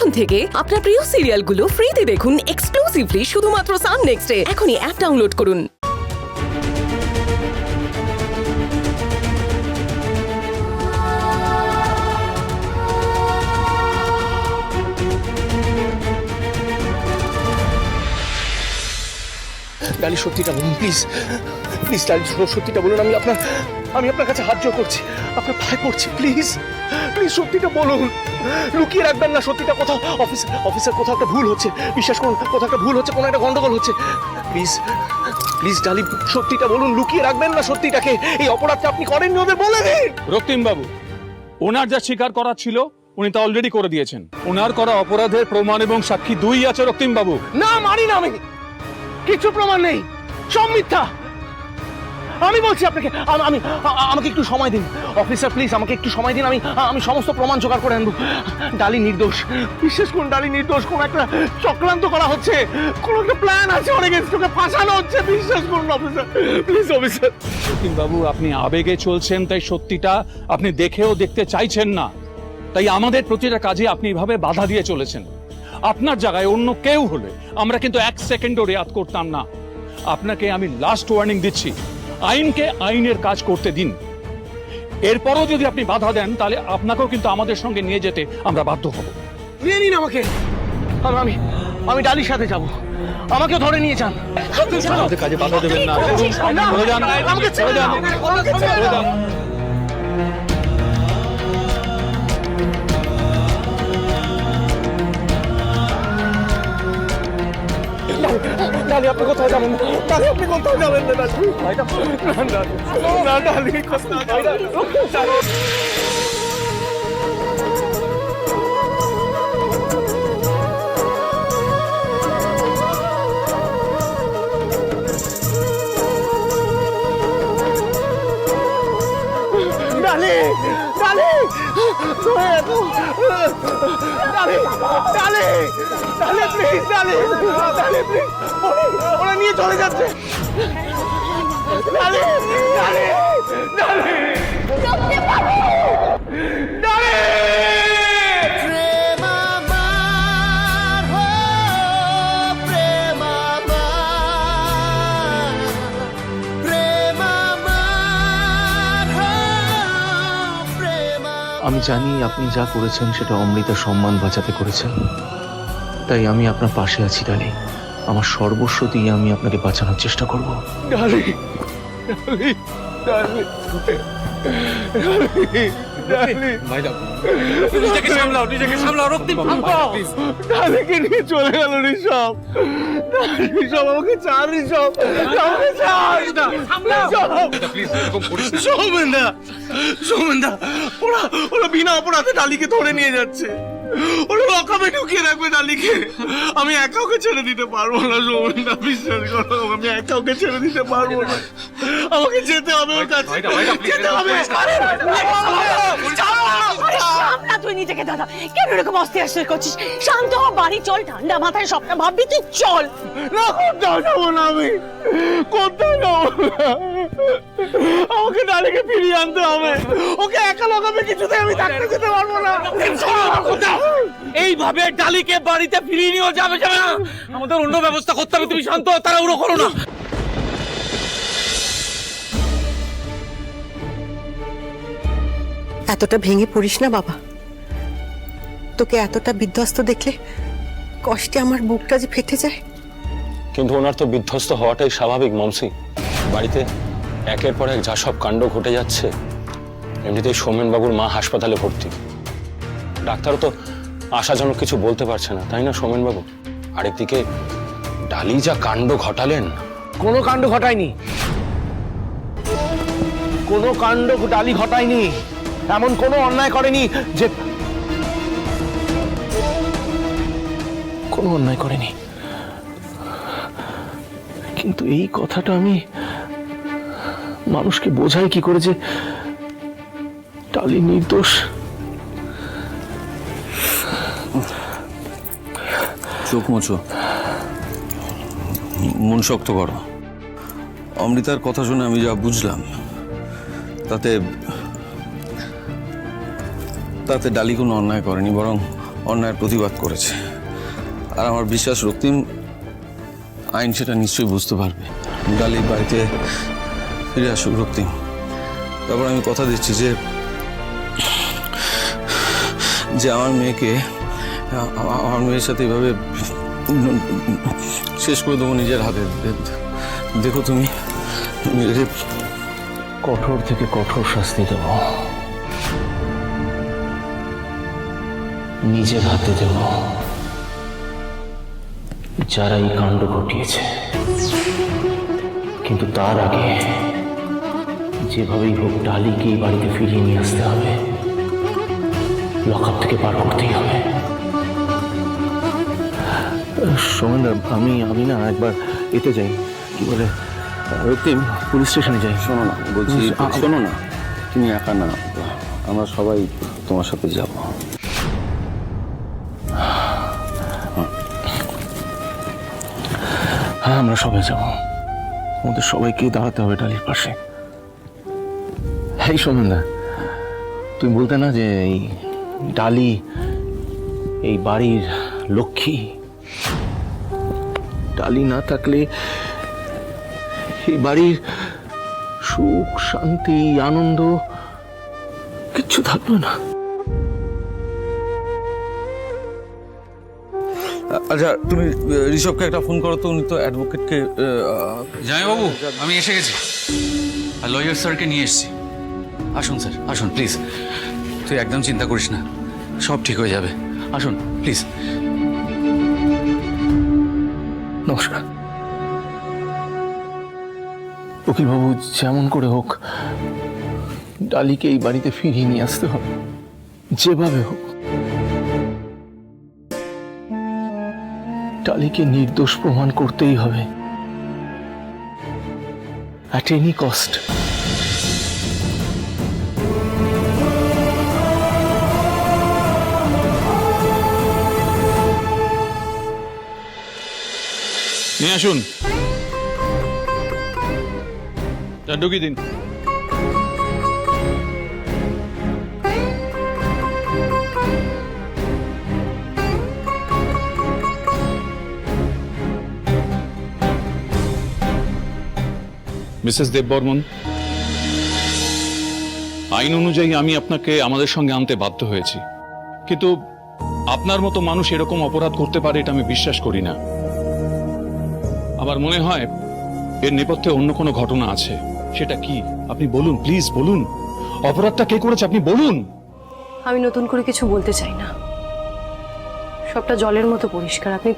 এখন থেকে আপনার প্রিয় সিরিয়ালগুলো ফ্রিতে দেখুন এক্সক্লুসিভলি শুধুমাত্র সান নেক্সটে। এখনই অ্যাপ ডাউনলোড করুন। ডালি সত্যিটা বলুন প্লিজ, প্লিজ ডালি সত্যিটা বলুন। আমি আপনার কাছে হাত জোড় করছি, আপনার পায়ে পড়ছি, প্লিজ প্লিজ সত্যিটা বলুন। লুকিয়ে রাখবেন না সত্যিটা। কোথাও অফিসার কোথাও একটা ভুল হচ্ছে, বিশ্বাস করুন কোথাও একটা ভুল হচ্ছে, কোনো একটা গন্ডগোল হচ্ছে। প্লিজ প্লিজ ডালি সত্যিটা বলুন, লুকিয়ে রাখবেন না সত্যিটাকে। এই অপরাধটা আপনি করেননি, ওদের বলে দিন। রক্তিম বাবু, ওনার যা স্বীকার করার ছিল উনি তা অলরেডি করে দিয়েছেন। ওনার করা অপরাধের প্রমাণ এবং সাক্ষী দুই আছে রক্তিম বাবু। না মানি না, আমি কিছু প্রমাণ নেই, সব মিথ্যা। আমি বলছি আপনাকে, আমাকে একটু সময় দিন অফিসার, প্লিজ আমাকে একটু সময় দিন। আমি সমস্ত প্রমাণ জোগাড় করে আনবো। ডালি নির্দোষ, বিশ্বাস করুন ডালি নির্দোষ। কোন একটা চক্রান্ত করা হচ্ছে, কোন একটা প্ল্যান আছে, অনেক তোকে ফাঁসানো হচ্ছে, বিশ্বাস করুন অফিসার, প্লিজ অফিসার। রক্তিম বাবু, আপনি আবেগে চলছেন, তাই সত্যিটা আপনি দেখেও দেখতে চাইছেন না। তাই আমাদের প্রতিটা কাজে আপনি এভাবে বাধা দিয়ে চলেছেন। আপনার জায়গায় অন্য কেউ হলে আমরা কিন্তু এক সেকেন্ডও রেয়াত করতাম না। আপনাকে আমি লাস্ট ওয়ার্নিং দিচ্ছি, আইনকে আইনের কাজ করতে দিন। এরপরও যদি আপনি বাধা দেন তাহলে আপনাকেও কিন্তু আমাদের সঙ্গে নিয়ে যেতে আমরা বাধ্য হব। নিয়ে নিন আমাকে, আমি ডালির সাথে যাব, আমাকে ধরে নিয়ে যান। আমাদের কাজে বাধা দেবেন না। চলে যান, চলে যান, চলে যান। ডালি আপনি কোথাও যাবেন না, ডালি আপনি কোথাও যাবেন না, ডালি না, ডালি কোথাও যাবেন না। ডালি ডালি ডালি ডালি ডালি প্লিজ, ডালি ডালি প্লিজ, ওরা নিয়ে চলে যাচ্ছে। ডালি ডালি ডালি ডালি আমি জানি আপনি যা করেছেন সেটা অমৃতার সম্মান বাঁচাতে করেছেন, তাই আমি আপনার পাশে আছি ডালি। আমার সর্বস্ব দিয়ে আমি আপনাকে বাঁচানোর চেষ্টা করব। ডালি ডালি ডালি নিজেকে সামলাও রক্তিম বাবু। ডালিকে নিয়ে চলে গেল ঋষভ। ঋষভ আমাকে চার, ঋষভ আমাকে চার। সৌমেনদা ওরা বিনা অপরাধে ডালিকে ধরে নিয়ে যাচ্ছে, ওরা লকাপে ঢুকিয়ে রাখবে ডালিকে। আমি একা ওকে ছেড়ে দিতে পারবো না সৌমেনদা, বিশ্বাস করো, আমি একা ওকে ছেড়ে দিতে পারবো না। আমাকে যেতে হবে ওর কাছে, যেতে হবে। তুই নিজেকে দাদা কেন এরকম অস্থির করছিস? শান্ত হ, বাড়ি চল, ঠান্ডা মাথায় সবটা ভাববি, তুই চল। না কোথাও যাবো না, আমি কোথাও যাবো না। আমাকে ডালিকে ফিরিয়ে আনতে হবে, ওকে একা লগাবে, কিছুতে আমি থাকতে যেতে পারবো না। এইভাবে ডালিকে বাড়িতে ফিরিয়ে নিয়ে যাবে না, আমাদের অন্য ব্যবস্থা করতে হবে। তুমি শান্ত, তাড়াহুড়ো করো না। এতটা ভেঙে পড়িস না বাবা, তোকে এতটা বিধ্বস্ত দেখলে কষ্টে আমার বুকটা যে ফেটে যায়। কিন্তু ওনার তো বিধ্বস্ত হওয়াটাই স্বাভাবিক মমসি। বাড়িতে একের পর এক যা সব কাণ্ড ঘটে যাচ্ছে, এমনিতেই সৌমেনবাবুর মা হাসপাতালে ভর্তি, ডাক্তারও তো আশাজনক কিছু বলতে পারছে না, তাই না সৌমেনবাবু? আরেকদিকে ডালি যা কাণ্ড ঘটালেন। কোনো কাণ্ড ঘটায়নি, কোনো কাণ্ড ডালি ঘটায়নি, এমন কোনো অন্যায় করেনি যে, কোনো অন্যায় করেনি। কিন্তু এই কথাটা আমি মানুষকে বোঝাই কি করে যে ডালি নির্দোষ? চোখ মোছো, মন শক্ত করো। অমৃতার কথা শুনে আমি যা বুঝলাম তাতে তাতে ডালি কোনো অন্যায় করেনি, বরং অন্যায়ের প্রতিবাদ করেছে। আর আমার বিশ্বাস রক্তিম আইন সেটা নিশ্চয়ই বুঝতে পারবে। ডালি বাড়িতে ফিরে আসুক রক্তিম। তারপর আমি কথা দিচ্ছি যে আমার মেয়ের সাথে এভাবে শেষ করে দেবো নিজের হাতে। দেখো তুমি কঠোর থেকে কঠোর শাস্তি দেব, নিজের হাতে দেব যারা এই কাণ্ড ঘটিয়েছে। কিন্তু তার আগে যেভাবেই হোক ডালিকে এই বাড়িতে ফিরিয়ে নিয়ে আসতে হবে, লকআপ থেকে পার করতেই হবে। সোমেনদা, আমি না একবার এতে যাই, কি বলে পুলিশ স্টেশনে যাই। শোনো না, বলছি শোনো না, তুমি একা না, আমরা সবাই তোমার সাথে যাব। হ্যাঁ, আমরা সবাই যাব। আমাদের সবাইকে দাঁড়াতে হবে ডালির পাশে। এই সোমেনদা, তুমি বলতে না যে এই ডালি এই বাড়ির লক্ষ্মী। ডালি না থাকলে এই বাড়ির সুখ, শান্তি, আনন্দ কিচ্ছু থাকবে না। আচ্ছা, তুমি ঋষভকে একটা ফোন করো তো, উনি তো অ্যাডভোকেটকে। জামাইবাবু, আমি এসে গেছি আর লয়ার স্যারকে নিয়ে এসেছি। আসুন স্যার, আসুন প্লিজ। তুই একদম চিন্তা করিস না, সব ঠিক হয়ে যাবে। আসুন প্লিজ। নমস্কার উকিলবাবু, যেমন করে হোক ডালিকে এই বাড়িতে ফিরিয়ে নিয়ে আসতে হবে, যেভাবে হোক। ডালিকে নির্দোষ প্রমাণ করতেই হবে, অ্যাট এনি কস্ট। নিয়ে আসুন, ঢুকিয়ে দিন। মিসেস দেববর্মন, আইন অনুযায়ী আমি আপনাকে আমাদের সঙ্গে আনতে বাধ্য হয়েছি, কিন্তু আপনার মতো মানুষ এরকম অপরাধ করতে পারে এটা আমি বিশ্বাস করি না। আমার মনে হয় এর নেপথ্যে অন্য কোনো ঘটনা আছে। সেটা কি আপনি বলুন, প্লিজ বলুন। অপরাধটা কে করেছে আপনি বলুন। আমি নতুন করে কিছু বলতে চাই না, সবটা জলের মতো পরিষ্কার। আপনি